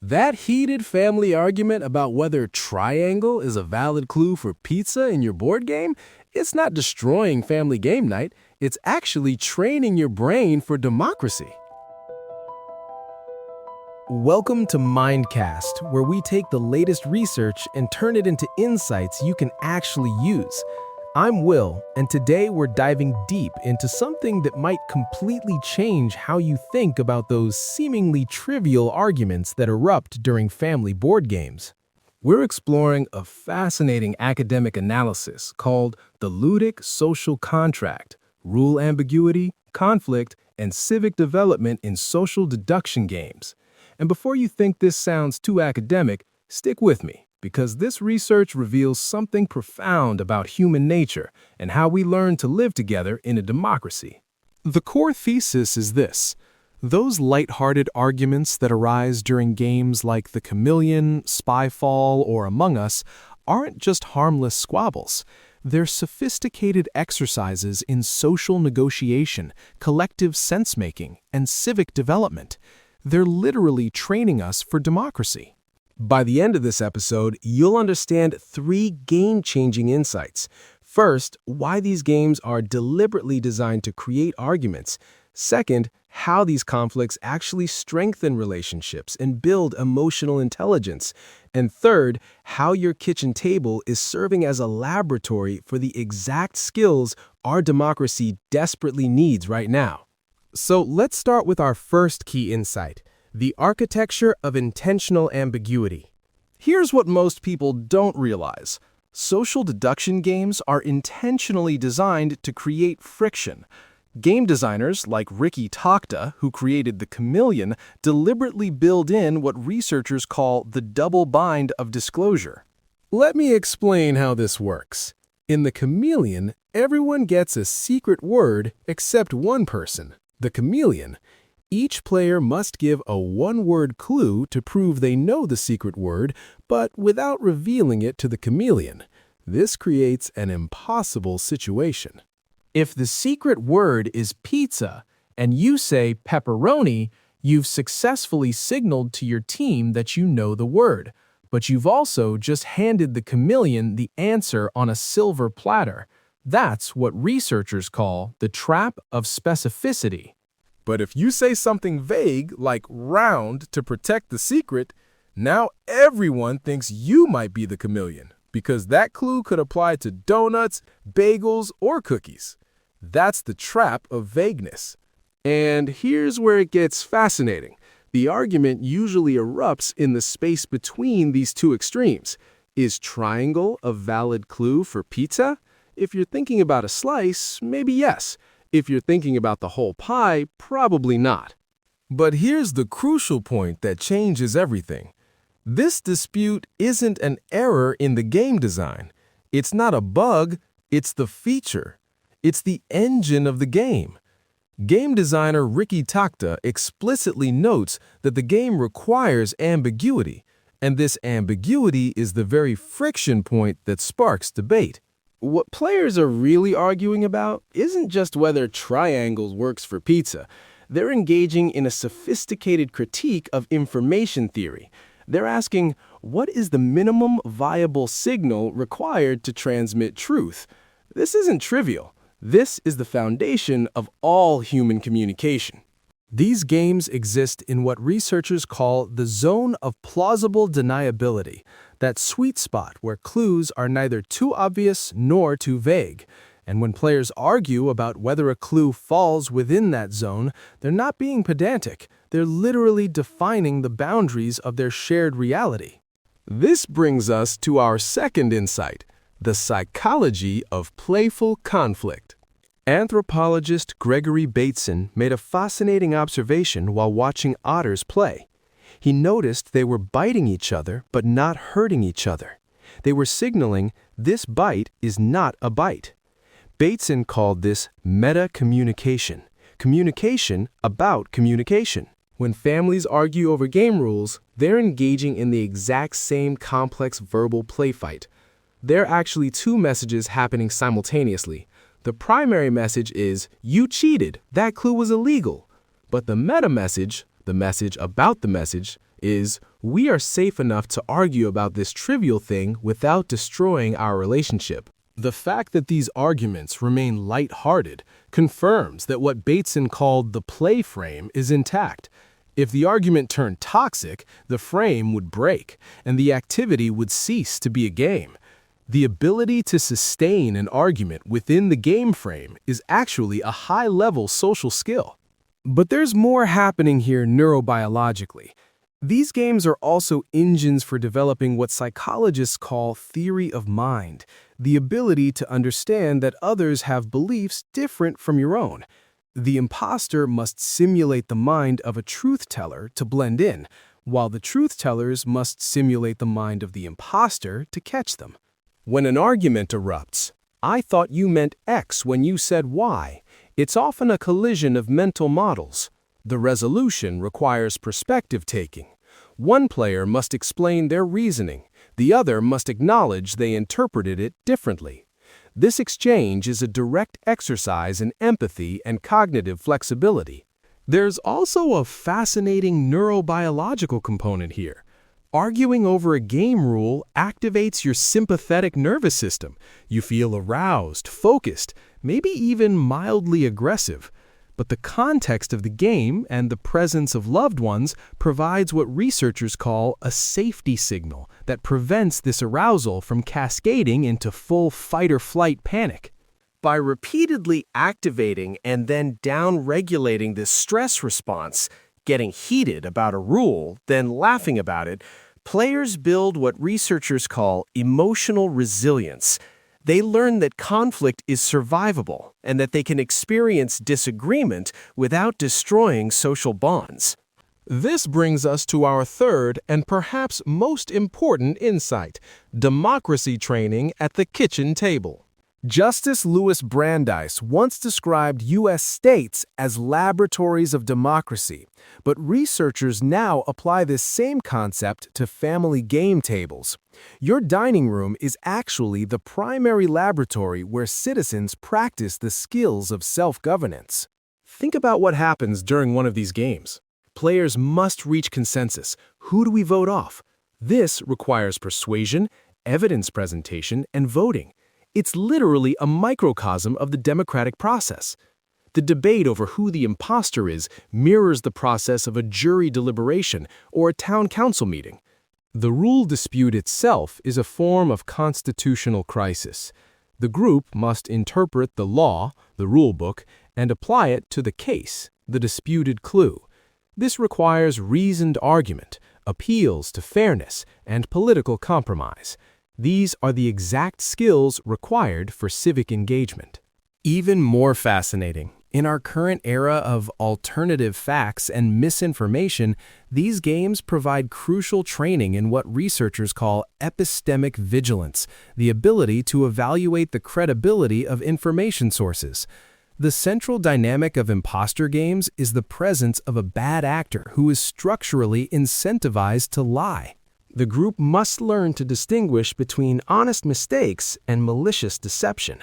That heated family argument about whether triangle is a valid clue for pizza in your board game, it's not destroying family game night, it's actually training your brain for democracy. Welcome to Mindcast, where we take the latest research and turn it into insights you can actually use. I'm Will, and today we're diving deep into something that might completely change how you think about those seemingly trivial arguments that erupt during family board games. We're exploring a fascinating academic analysis called the Ludic social contract, rule ambiguity, conflict, and civic development in social deduction games. And before you think this sounds too academic, stick with me, because this research reveals something profound about human nature and how we learn to live together in a democracy. The core thesis is this: those lighthearted arguments that arise during games like the Chameleon, Spyfall, or Among Us aren't just harmless squabbles. They're sophisticated exercises in social negotiation, collective sense-making, and civic development. They're literally training us for democracy. By the end of this episode, you'll understand 3 game-changing insights. First, why these games are deliberately designed to create arguments. Second, how these conflicts actually strengthen relationships and build emotional intelligence. And third, how your kitchen table is serving as a laboratory for the exact skills our democracy desperately needs right now. So let's start with our first key insight: the architecture of intentional ambiguity. Here's what most people don't realize. Social deduction games are intentionally designed to create friction. Game designers like Rikki Takta, who created the Chameleon, deliberately build in what researchers call the double bind of disclosure. Let me explain how this works. In the Chameleon, everyone gets a secret word except one person, the chameleon. Each player must give a one-word clue to prove they know the secret word, but without revealing it to the chameleon. This creates an impossible situation. If the secret word is pizza and you say pepperoni, you've successfully signaled to your team that you know the word, but you've also just handed the chameleon the answer on a silver platter. That's what researchers call the trap of specificity. But if you say something vague, like round, to protect the secret, now everyone thinks you might be the chameleon, because that clue could apply to donuts, bagels, or cookies. That's the trap of vagueness. And here's where it gets fascinating. The argument usually erupts in the space between these two extremes. Is triangle a valid clue for pizza? If you're thinking about a slice, maybe yes. If you're thinking about the whole pie, probably not. But here's the crucial point that changes everything. This dispute isn't an error in the game design. It's not a bug, it's the feature. It's the engine of the game. Game designer Rikki Takta explicitly notes that the game requires ambiguity, and this ambiguity is the very friction point that sparks debate. What players are really arguing about isn't just whether triangles works for pizza. They're engaging in a sophisticated critique of information theory. They're asking, what is the minimum viable signal required to transmit truth? This isn't trivial. This is the foundation of all human communication. These games exist in what researchers call the zone of plausible deniability, that sweet spot where clues are neither too obvious nor too vague. And when players argue about whether a clue falls within that zone, they're not being pedantic. They're literally defining the boundaries of their shared reality. This brings us to our second insight: the psychology of playful conflict. Anthropologist Gregory Bateson made a fascinating observation while watching otters play. He noticed they were biting each other but not hurting each other. They were signaling, this bite is not a bite. Bateson called this metacommunication, communication about communication. When families argue over game rules, they're engaging in the exact same complex verbal play fight. There are actually 2 messages happening simultaneously. The primary message is, you cheated, that clue was illegal. But the meta message, the message about the message, is we are safe enough to argue about this trivial thing without destroying our relationship. The fact that these arguments remain lighthearted confirms that what Bateson called the play frame is intact. If the argument turned toxic, the frame would break, and the activity would cease to be a game. The ability to sustain an argument within the game frame is actually a high-level social skill. But there's more happening here neurobiologically. These games are also engines for developing what psychologists call theory of mind, the ability to understand that others have beliefs different from your own. The imposter must simulate the mind of a truth-teller to blend in, while the truth-tellers must simulate the mind of the imposter to catch them. When an argument erupts, "I thought you meant X when you said Y," it's often a collision of mental models. The resolution requires perspective taking. One player must explain their reasoning, the other must acknowledge they interpreted it differently. This exchange is a direct exercise in empathy and cognitive flexibility. There's also a fascinating neurobiological component here. Arguing over a game rule activates your sympathetic nervous system. You feel aroused, focused, maybe even mildly aggressive. But the context of the game and the presence of loved ones provides what researchers call a safety signal that prevents this arousal from cascading into full fight-or-flight panic. By repeatedly activating and then down-regulating this stress response, getting heated about a rule, then laughing about it, players build what researchers call emotional resilience. They learn that conflict is survivable and that they can experience disagreement without destroying social bonds. This brings us to our third and perhaps most important insight: democracy training at the kitchen table. Justice Louis Brandeis once described U.S. states as laboratories of democracy, but researchers now apply this same concept to family game tables. Your dining room is actually the primary laboratory where citizens practice the skills of self-governance. Think about what happens during one of these games. Players must reach consensus. Who do we vote off? This requires persuasion, evidence presentation, and voting. It's literally a microcosm of the democratic process. The debate over who the imposter is mirrors the process of a jury deliberation or a town council meeting. The rule dispute itself is a form of constitutional crisis. The group must interpret the law, the rule book, and apply it to the case, the disputed clue. This requires reasoned argument, appeals to fairness, and political compromise. These are the exact skills required for civic engagement. Even more fascinating, in our current era of alternative facts and misinformation, these games provide crucial training in what researchers call epistemic vigilance, the ability to evaluate the credibility of information sources. The central dynamic of imposter games is the presence of a bad actor who is structurally incentivized to lie. The group must learn to distinguish between honest mistakes and malicious deception.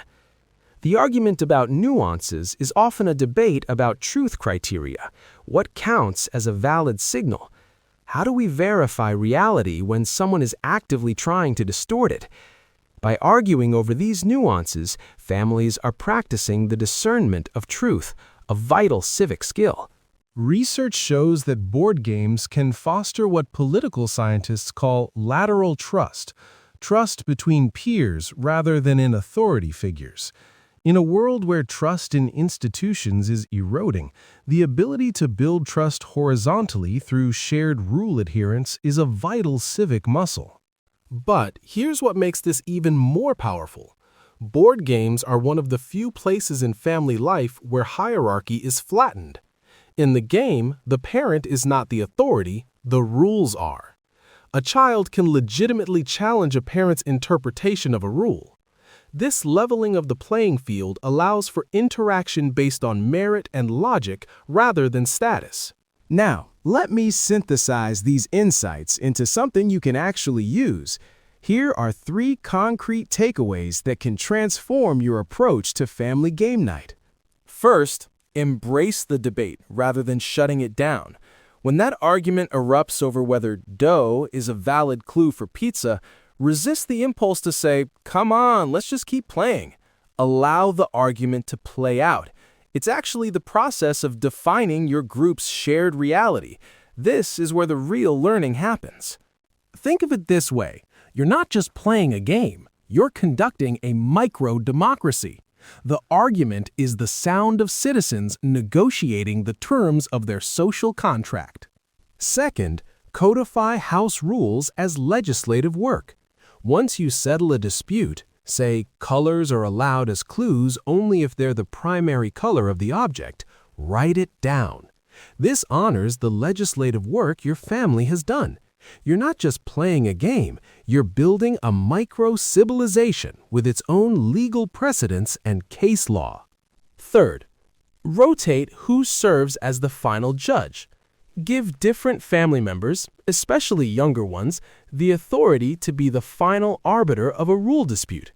The argument about nuances is often a debate about truth criteria. What counts as a valid signal? How do we verify reality when someone is actively trying to distort it? By arguing over these nuances, families are practicing the discernment of truth, a vital civic skill. Research shows that board games can foster what political scientists call lateral trust between peers rather than in authority figures. In a world where trust in institutions is eroding, the ability to build trust horizontally through shared rule adherence is a vital civic muscle. But here's what makes this even more powerful. Board games are one of the few places in family life where hierarchy is flattened. In the game, the parent is not the authority, the rules are. A child can legitimately challenge a parent's interpretation of a rule. This leveling of the playing field allows for interaction based on merit and logic rather than status. Now, let me synthesize these insights into something you can actually use. Here are 3 concrete takeaways that can transform your approach to family game night. First, embrace the debate rather than shutting it down. When that argument erupts over whether dough is a valid clue for pizza, resist the impulse to say, "Come on, let's just keep playing." Allow the argument to play out. It's actually the process of defining your group's shared reality. This is where the real learning happens. Think of it this way. You're not just playing a game. You're conducting a micro-democracy. The argument is the sound of citizens negotiating the terms of their social contract. Second, codify house rules as legislative work. Once you settle a dispute, say colors are allowed as clues only if they're the primary color of the object, write it down. This honors the legislative work your family has done. You're not just playing a game, you're building a micro-civilization with its own legal precedents and case law. Third, rotate who serves as the final judge. Give different family members, especially younger ones, the authority to be the final arbiter of a rule dispute.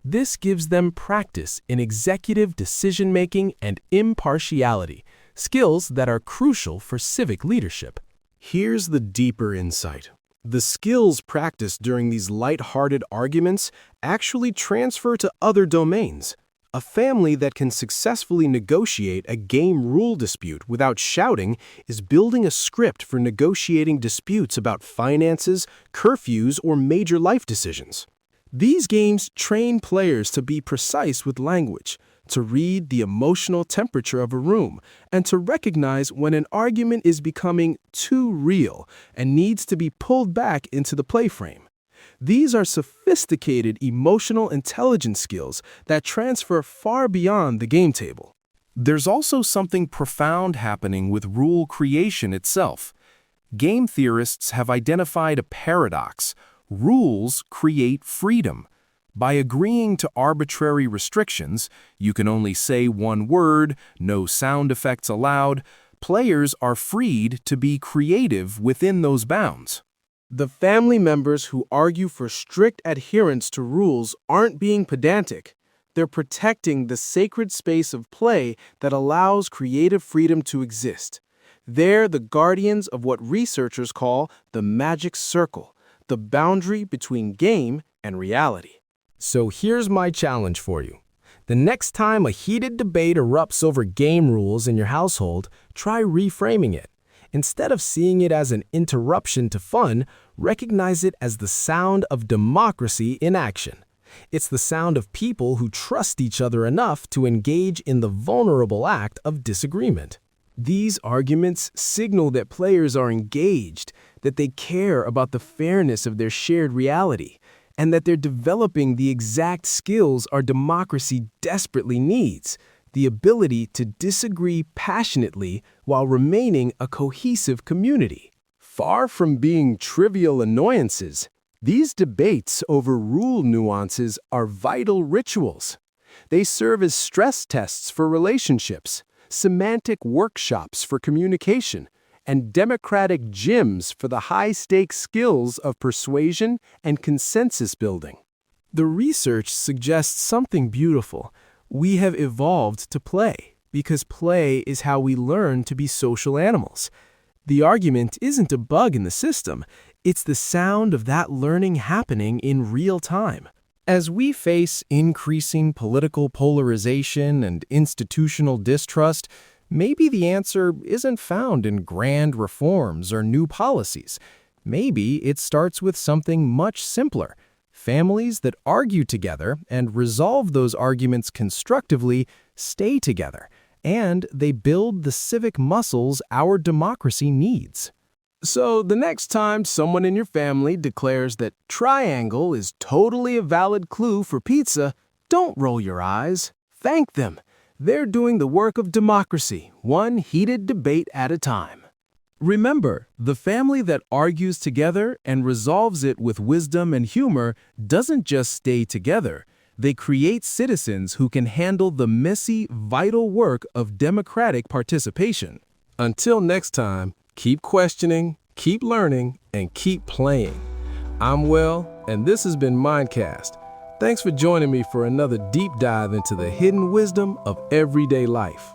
This gives them practice in executive decision-making and impartiality, skills that are crucial for civic leadership. Here's the deeper insight. The skills practiced during these light-hearted arguments actually transfer to other domains. A family that can successfully negotiate a game rule dispute without shouting is building a script for negotiating disputes about finances, curfews, or major life decisions. These games train players to be precise with language, to read the emotional temperature of a room, and to recognize when an argument is becoming too real and needs to be pulled back into the playframe. These are sophisticated emotional intelligence skills that transfer far beyond the game table. There's also something profound happening with rule creation itself. Game theorists have identified a paradox. Rules create freedom. By agreeing to arbitrary restrictions, you can only say one word, no sound effects allowed, players are freed to be creative within those bounds. The family members who argue for strict adherence to rules aren't being pedantic. They're protecting the sacred space of play that allows creative freedom to exist. They're the guardians of what researchers call the magic circle, the boundary between game and reality. So here's my challenge for you. The next time a heated debate erupts over game rules in your household, try reframing it. Instead of seeing it as an interruption to fun, recognize it as the sound of democracy in action. It's the sound of people who trust each other enough to engage in the vulnerable act of disagreement. These arguments signal that players are engaged, that they care about the fairness of their shared reality, and that they're developing the exact skills our democracy desperately needs, the ability to disagree passionately while remaining a cohesive community. Far from being trivial annoyances, these debates over rule nuances are vital rituals. They serve as stress tests for relationships, semantic workshops for communication, and democratic gyms for the high-stakes skills of persuasion and consensus building. The research suggests something beautiful. We have evolved to play, because play is how we learn to be social animals. The argument isn't a bug in the system, it's the sound of that learning happening in real time. As we face increasing political polarization and institutional distrust, maybe the answer isn't found in grand reforms or new policies. Maybe it starts with something much simpler. Families that argue together and resolve those arguments constructively stay together, and they build the civic muscles our democracy needs. So the next time someone in your family declares that triangle is totally a valid clue for pizza, don't roll your eyes. Thank them. They're doing the work of democracy, one heated debate at a time. Remember, the family that argues together and resolves it with wisdom and humor doesn't just stay together. They create citizens who can handle the messy, vital work of democratic participation. Until next time, keep questioning, keep learning, and keep playing. I'm Will, and this has been Mindcast. Thanks for joining me for another deep dive into the hidden wisdom of everyday life.